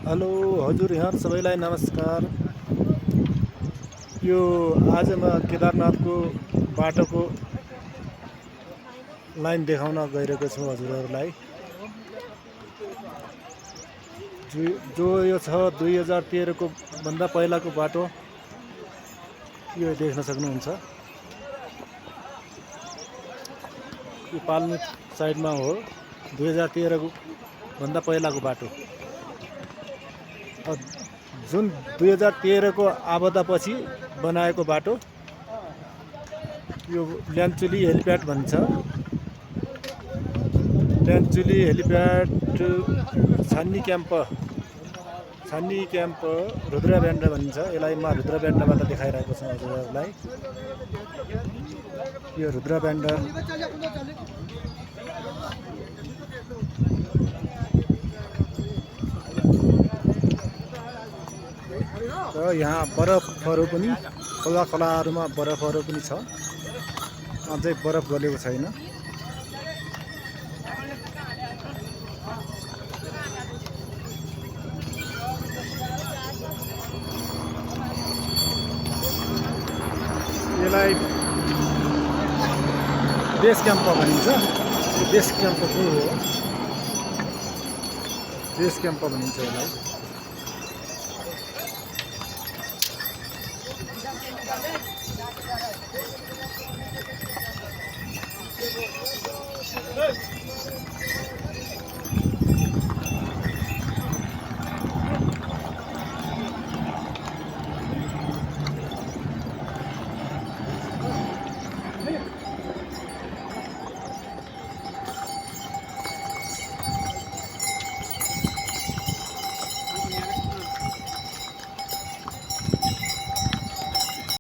Hello हजुर यहाँ सबैलाई नमस्कार। यो आज म केदारनाथको बाटोको लाइन देखाउन गइरहेको छु हजुरहरूलाई। जो यो छ 2013 को भन्दा पहिलाको बाटो यो देख्न सक्नुहुन्छ। यो पाल्मी साइडमा हो 2013 को भन्दा पहिलाको बाटो। जुन 2013 को आपदापछि बनाएको बाटो यो ल्यान्चुली हेलिप्याड भन्छ। ल्यान्चुली हेलिप्याड छान्नी क्याम्प रुद्रब्यान्ड भनिन्छ। यसलाई म रुद्रब्यान्डबाट देखाइरहेको छु हजुरहरूलाई। यो रुद्रब्यान्ड र यहाँ बरफहरू पनि खोलाहरूमा बरफहरू पनि छ। अझै बरफ गलेको छैन। यसलाई बेस क्याम्प भनिन्छ। यो बेस क्याम्प हो, बेस क्याम्प भनिन्छ यसलाई।